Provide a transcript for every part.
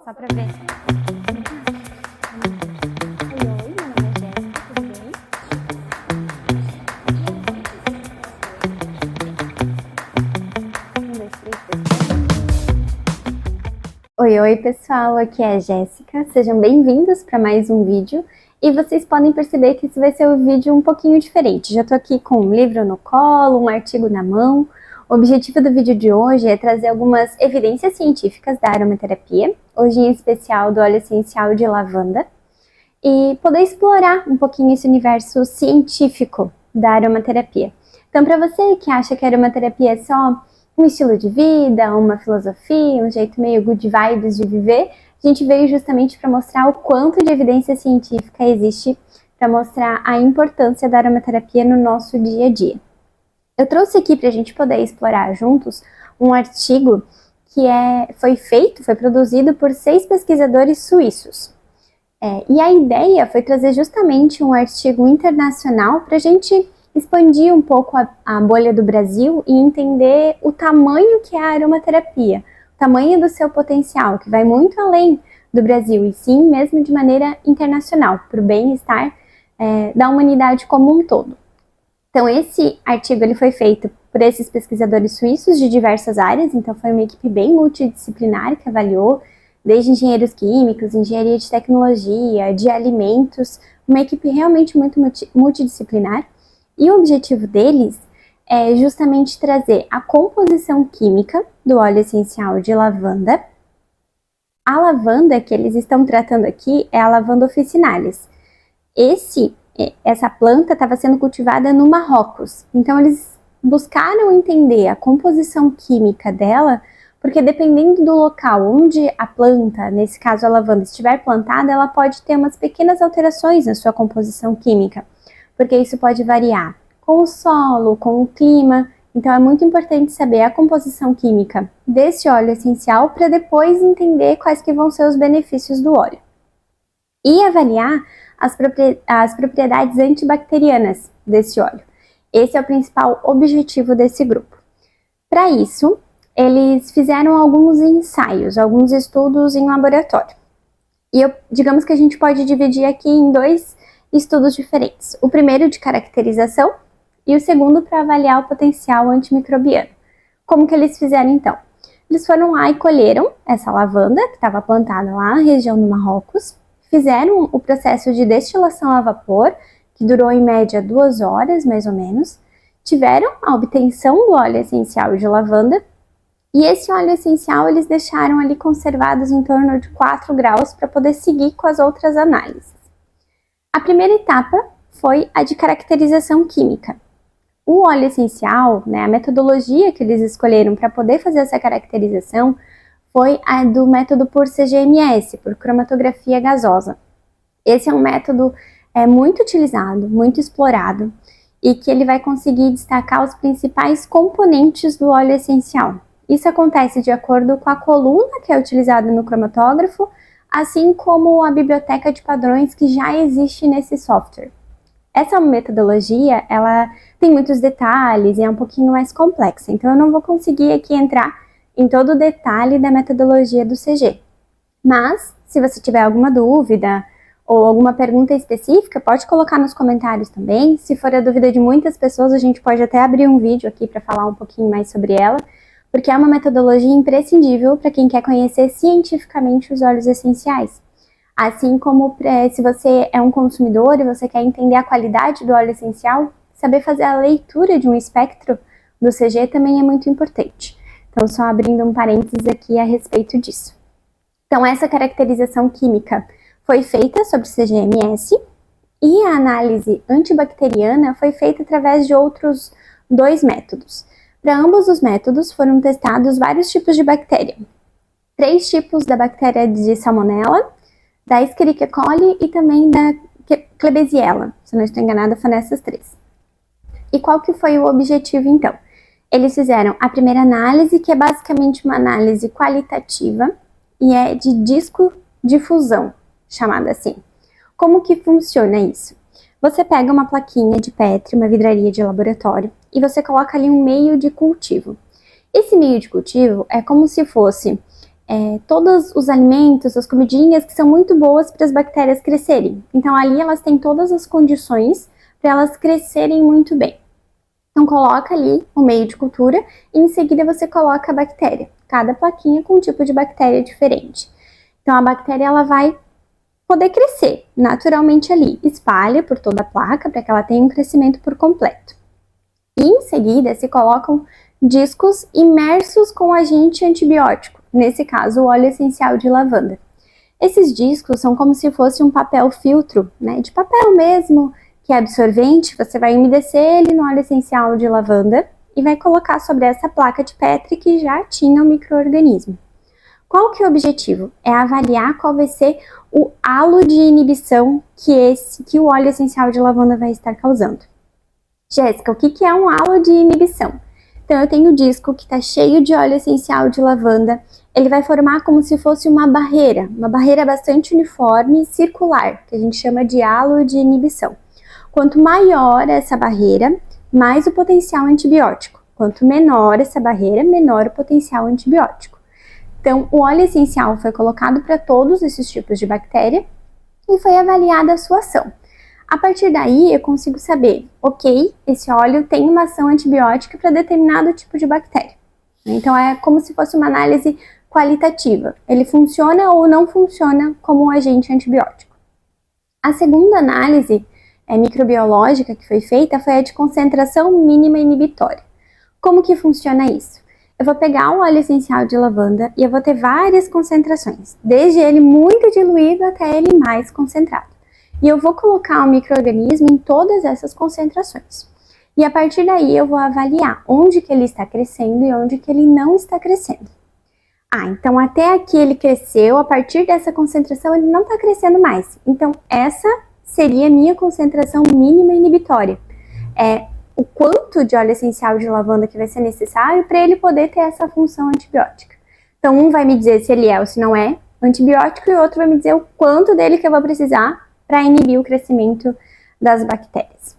Só pra ver. Oi, meu nome é Jéssica, tudo bem? Um, dois, três, oi, pessoal, aqui é a Jéssica. Sejam bem-vindos para mais um vídeo. E vocês podem perceber que esse vai ser um vídeo um pouquinho diferente. Já tô aqui com um livro no colo, um artigo na mão. O objetivo do vídeo de hoje é trazer algumas evidências científicas da aromaterapia, hoje em especial do óleo essencial de lavanda, e poder explorar um pouquinho esse universo científico da aromaterapia. Então, para você que acha que a aromaterapia é só um estilo de vida, uma filosofia, um jeito meio good vibes de viver, a gente veio justamente para mostrar o quanto de evidência científica existe para mostrar a importância da aromaterapia no nosso dia a dia. Eu trouxe aqui para a gente poder explorar juntos um artigo que foi produzido por 6 pesquisadores suíços. E a ideia foi trazer justamente um artigo internacional para a gente expandir um pouco a bolha do Brasil e entender o tamanho que é a aromaterapia, o tamanho do seu potencial, que vai muito além do Brasil, e sim mesmo de maneira internacional, para o bem-estar da humanidade como um todo. Então, esse artigo ele foi feito por esses pesquisadores suíços de diversas áreas, então foi uma equipe bem multidisciplinar que avaliou, desde engenheiros químicos, engenharia de tecnologia, de alimentos, uma equipe realmente muito multidisciplinar. E o objetivo deles é justamente trazer a composição química do óleo essencial de lavanda. A lavanda que eles estão tratando aqui é a lavanda officinalis. Essa planta estava sendo cultivada no Marrocos, então eles buscaram entender a composição química dela, porque dependendo do local onde a planta, nesse caso a lavanda, estiver plantada, ela pode ter umas pequenas alterações na sua composição química, porque isso pode variar com o solo, com o clima. Então é muito importante saber a composição química desse óleo essencial para depois entender quais que vão ser os benefícios do óleo. E avaliar as propriedades antibacterianas desse óleo. Esse é o principal objetivo desse grupo. Para isso, eles fizeram alguns ensaios, alguns estudos em laboratório. E digamos que a gente pode dividir aqui em 2 estudos diferentes. O primeiro de caracterização e o segundo para avaliar o potencial antimicrobiano. Como que eles fizeram então? Eles foram lá e colheram essa lavanda que estava plantada lá na região do Marrocos, fizeram o processo de destilação a vapor, que durou em média 2 horas, mais ou menos, tiveram a obtenção do óleo essencial de lavanda, e esse óleo essencial eles deixaram ali conservados em torno de 4 graus para poder seguir com as outras análises. A primeira etapa foi a de caracterização química. O óleo essencial, a metodologia que eles escolheram para poder fazer essa caracterização foi a do método por CGMS, por cromatografia gasosa. Esse é um método muito utilizado, muito explorado, e que ele vai conseguir destacar os principais componentes do óleo essencial. Isso acontece de acordo com a coluna que é utilizada no cromatógrafo, assim como a biblioteca de padrões que já existe nesse software. Essa metodologia, ela tem muitos detalhes e é um pouquinho mais complexa, então eu não vou conseguir aqui entrar em todo o detalhe da metodologia do CG. Mas, se você tiver alguma dúvida ou alguma pergunta específica, pode colocar nos comentários também. Se for a dúvida de muitas pessoas, a gente pode até abrir um vídeo aqui para falar um pouquinho mais sobre ela, porque é uma metodologia imprescindível para quem quer conhecer cientificamente os óleos essenciais. Assim como se você é um consumidor e você quer entender a qualidade do óleo essencial, saber fazer a leitura de um espectro do CG também é muito importante. Então, só abrindo um parênteses aqui a respeito disso. Então, essa caracterização química foi feita sobre CGMS e a análise antibacteriana foi feita através de outros 2 métodos. Para ambos os métodos foram testados vários tipos de bactéria. 3 tipos da bactéria de Salmonella, da Escherichia coli e também da Klebsiella. Se não estou enganada, foram essas 3. E qual que foi o objetivo, então? Eles fizeram a primeira análise, que é basicamente uma análise qualitativa e é de disco difusão, chamada assim. Como que funciona isso? Você pega uma plaquinha de Petri, uma vidraria de laboratório, e você coloca ali um meio de cultivo. Esse meio de cultivo é como se fosse todos os alimentos, as comidinhas que são muito boas para as bactérias crescerem. Então ali elas têm todas as condições para elas crescerem muito bem. Então coloca ali o meio de cultura e em seguida você coloca a bactéria. Cada plaquinha com um tipo de bactéria diferente. Então a bactéria ela vai poder crescer naturalmente ali. Espalha por toda a placa para que ela tenha um crescimento por completo. E em seguida se colocam discos imersos com agente antibiótico, nesse caso o óleo essencial de lavanda. Esses discos são como se fosse um papel filtro, né, de papel mesmo, que é absorvente. Você vai umedecer ele no óleo essencial de lavanda e vai colocar sobre essa placa de Petri que já tinha o micro-organismo. Qual que é o objetivo? É avaliar qual vai ser o halo de inibição que o óleo essencial de lavanda vai estar causando. Jéssica, o que é um halo de inibição? Então eu tenho o disco que está cheio de óleo essencial de lavanda, ele vai formar como se fosse uma barreira bastante uniforme e circular, que a gente chama de halo de inibição. Quanto maior essa barreira, mais o potencial antibiótico. Quanto menor essa barreira, menor o potencial antibiótico. Então, o óleo essencial foi colocado para todos esses tipos de bactéria e foi avaliada a sua ação. A partir daí, eu consigo saber, ok, esse óleo tem uma ação antibiótica para determinado tipo de bactéria. Então, é como se fosse uma análise qualitativa. Ele funciona ou não funciona como um agente antibiótico. A segunda análise microbiológica que foi feita foi a de concentração mínima inibitória. Como que funciona isso? Eu vou pegar o óleo essencial de lavanda e eu vou ter várias concentrações, desde ele muito diluído até ele mais concentrado. E eu vou colocar o micro-organismo em todas essas concentrações. E a partir daí eu vou avaliar onde que ele está crescendo e onde que ele não está crescendo. Então até aqui ele cresceu, a partir dessa concentração ele não está crescendo mais. Então essa seria a minha concentração mínima inibitória. O quanto de óleo essencial de lavanda que vai ser necessário para ele poder ter essa função antibiótica. Então um vai me dizer se ele é ou se não é antibiótico e o outro vai me dizer o quanto dele que eu vou precisar para inibir o crescimento das bactérias.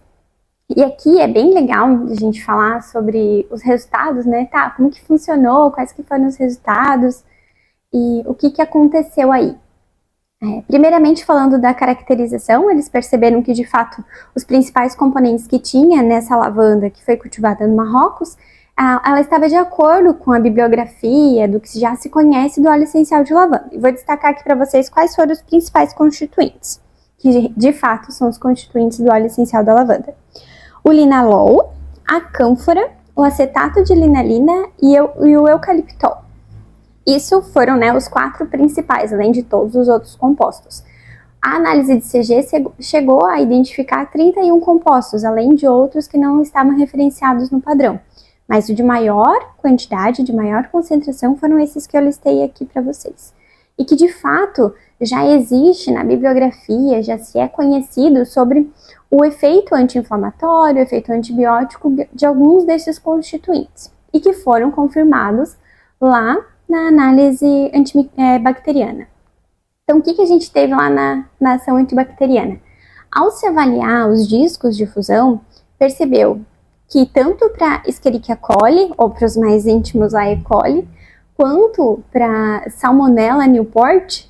E aqui é bem legal a gente falar sobre os resultados, né? Como que funcionou, quais que foram os resultados e o que aconteceu aí. Primeiramente, falando da caracterização, eles perceberam que, de fato, os principais componentes que tinha nessa lavanda que foi cultivada no Marrocos, ela estava de acordo com a bibliografia do que já se conhece do óleo essencial de lavanda. E vou destacar aqui para vocês quais foram os principais constituintes, que de fato são os constituintes do óleo essencial da lavanda. O linalol, a cânfora, o acetato de linalina e o eucaliptol. Isso foram, os 4 principais, além de todos os outros compostos. A análise de CG chegou a identificar 31 compostos, além de outros que não estavam referenciados no padrão. Mas o de maior quantidade, de maior concentração, foram esses que eu listei aqui para vocês. E que, de fato, já existe na bibliografia, já se é conhecido sobre o efeito anti-inflamatório, o efeito antibiótico de alguns desses constituintes. E que foram confirmados lá na análise antibacteriana. Então, o que a gente teve lá na ação antibacteriana? Ao se avaliar os discos de fusão, percebeu que tanto para Escherichia coli, ou para os mais íntimos a E. coli, quanto para Salmonella Newport,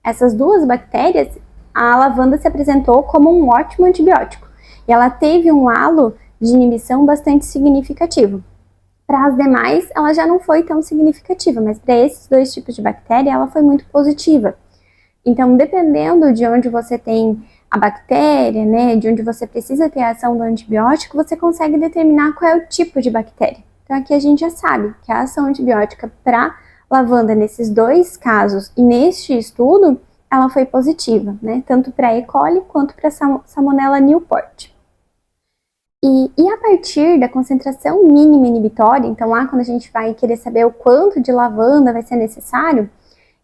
essas duas bactérias, a lavanda se apresentou como um ótimo antibiótico. E ela teve um halo de inibição bastante significativo. Para as demais, ela já não foi tão significativa, mas para esses 2 tipos de bactéria, ela foi muito positiva. Então, dependendo de onde você tem a bactéria, de onde você precisa ter a ação do antibiótico, você consegue determinar qual é o tipo de bactéria. Então, aqui a gente já sabe que a ação antibiótica para lavanda nesses 2 casos e neste estudo, ela foi positiva, tanto para E. coli quanto para Salmonella Newport. E a partir da concentração mínima inibitória, então lá quando a gente vai querer saber o quanto de lavanda vai ser necessário,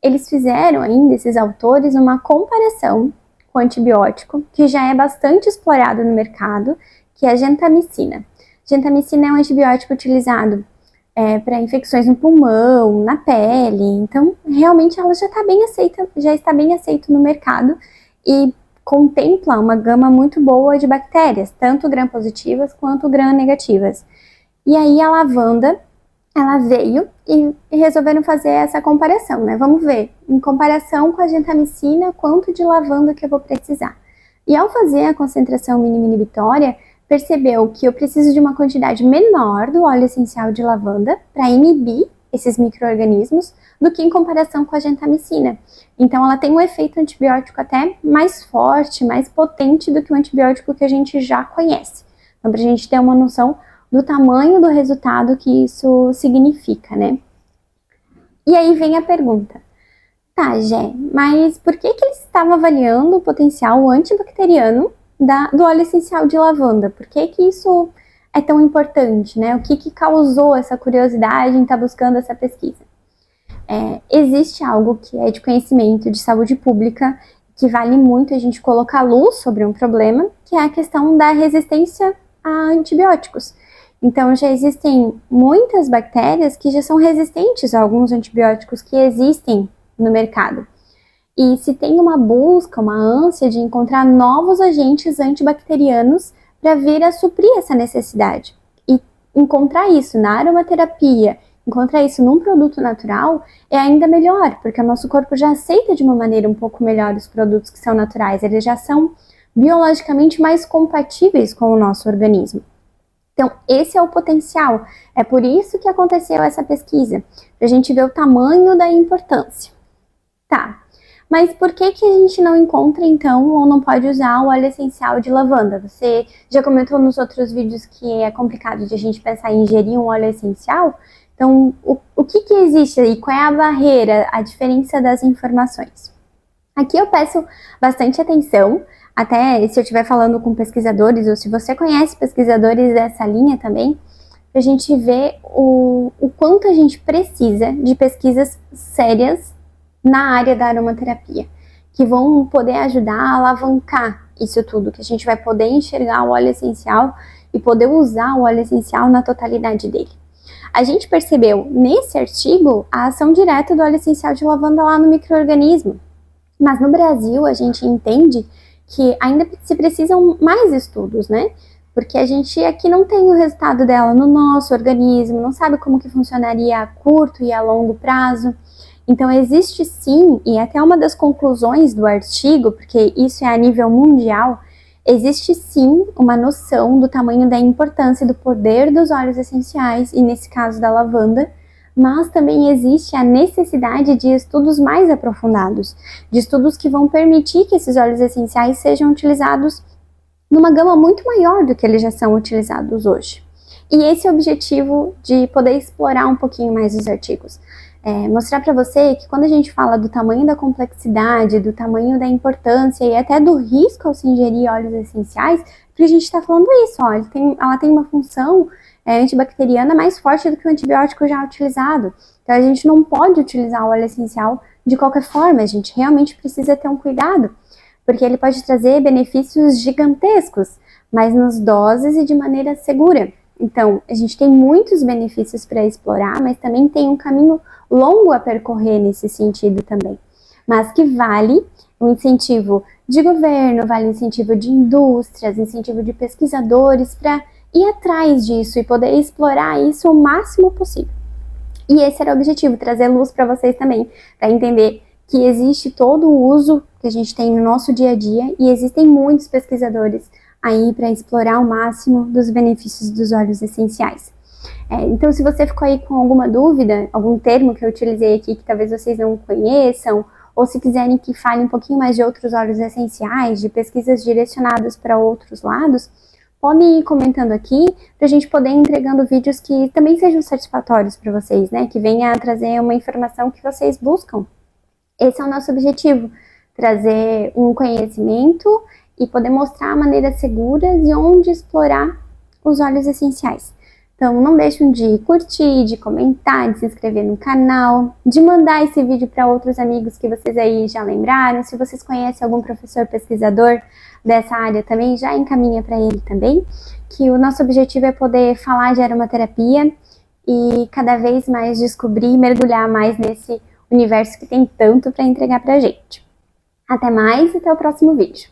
eles fizeram ainda, esses autores, uma comparação com antibiótico, que já é bastante explorado no mercado, que é a gentamicina. Gentamicina é um antibiótico utilizado para infecções no pulmão, na pele, então realmente ela já está bem aceita no mercado e contempla uma gama muito boa de bactérias, tanto gram-positivas quanto gram-negativas. E aí a lavanda, ela veio e resolveram fazer essa comparação, né? Vamos ver, em comparação com a gentamicina, quanto de lavanda que eu vou precisar. E ao fazer a concentração mínima inibitória, percebeu que eu preciso de uma quantidade menor do óleo essencial de lavanda para inibir esses micro-organismos do que em comparação com a gentamicina. Então, ela tem um efeito antibiótico até mais forte, mais potente do que o antibiótico que a gente já conhece. Então, para a gente ter uma noção do tamanho do resultado que isso significa, né? E aí vem a pergunta. Tá, Gé, mas por que eles estavam avaliando o potencial antibacteriano do óleo essencial de lavanda? Por que isso é tão importante, né? O que causou essa curiosidade em estar buscando essa pesquisa? Existe algo que é de conhecimento de saúde pública que vale muito a gente colocar luz sobre um problema, que é a questão da resistência a antibióticos. Então, já existem muitas bactérias que já são resistentes a alguns antibióticos que existem no mercado. E se tem uma busca, uma ânsia de encontrar novos agentes antibacterianos para vir a suprir essa necessidade. E encontrar isso na aromaterapia, encontrar isso num produto natural é ainda melhor, porque o nosso corpo já aceita de uma maneira um pouco melhor os produtos que são naturais, eles já são biologicamente mais compatíveis com o nosso organismo. Então, esse é o potencial. É por isso que aconteceu essa pesquisa, para a gente ver o tamanho da importância. Tá, mas por que a gente não encontra, então, ou não pode usar o óleo essencial de lavanda? Você já comentou nos outros vídeos que é complicado de a gente pensar em ingerir um óleo essencial? Então, o que existe aí? Qual é a barreira, a diferença das informações? Aqui eu peço bastante atenção, até se eu estiver falando com pesquisadores, ou se você conhece pesquisadores dessa linha também, para a gente ver o quanto a gente precisa de pesquisas sérias na área da aromaterapia, que vão poder ajudar a alavancar isso tudo, que a gente vai poder enxergar o óleo essencial e poder usar o óleo essencial na totalidade dele. A gente percebeu nesse artigo a ação direta do óleo essencial de lavanda lá no micro-organismo, mas no Brasil a gente entende que ainda se precisam mais estudos, né? Porque a gente aqui não tem o resultado dela no nosso organismo, não sabe como que funcionaria a curto e a longo prazo. Então existe sim, e até uma das conclusões do artigo, porque isso é a nível mundial, existe sim uma noção do tamanho da importância do poder dos óleos essenciais, e nesse caso da lavanda, mas também existe a necessidade de estudos mais aprofundados, de estudos que vão permitir que esses óleos essenciais sejam utilizados numa gama muito maior do que eles já são utilizados hoje. E esse é o objetivo de poder explorar um pouquinho mais os artigos. Mostrar para você que quando a gente fala do tamanho da complexidade, do tamanho da importância e até do risco ao se ingerir óleos essenciais, porque a gente está falando isso, ó, ela tem uma função antibacteriana mais forte do que o antibiótico já utilizado. Então a gente não pode utilizar o óleo essencial de qualquer forma, a gente realmente precisa ter um cuidado, porque ele pode trazer benefícios gigantescos, mas nas doses e de maneira segura. Então, a gente tem muitos benefícios para explorar, mas também tem um caminho longo a percorrer nesse sentido também. Mas que vale o incentivo de governo, vale o incentivo de indústrias, incentivo de pesquisadores para ir atrás disso e poder explorar isso o máximo possível. E esse era o objetivo, trazer luz para vocês também, para entender que existe todo o uso que a gente tem no nosso dia a dia e existem muitos pesquisadores aí para explorar o máximo dos benefícios dos óleos essenciais. Então, se você ficou aí com alguma dúvida, algum termo que eu utilizei aqui que talvez vocês não conheçam, ou se quiserem que fale um pouquinho mais de outros óleos essenciais, de pesquisas direcionadas para outros lados, podem ir comentando aqui para a gente poder ir entregando vídeos que também sejam satisfatórios para vocês, né? Que venha a trazer uma informação que vocês buscam. Esse é o nosso objetivo, trazer um conhecimento e poder mostrar maneiras seguras e onde explorar os óleos essenciais. Então não deixem de curtir, de comentar, de se inscrever no canal, de mandar esse vídeo para outros amigos que vocês aí já lembraram. Se vocês conhecem algum professor pesquisador dessa área também, já encaminha para ele também, que o nosso objetivo é poder falar de aromaterapia e cada vez mais descobrir e mergulhar mais nesse universo que tem tanto para entregar para a gente. Até mais e até o próximo vídeo.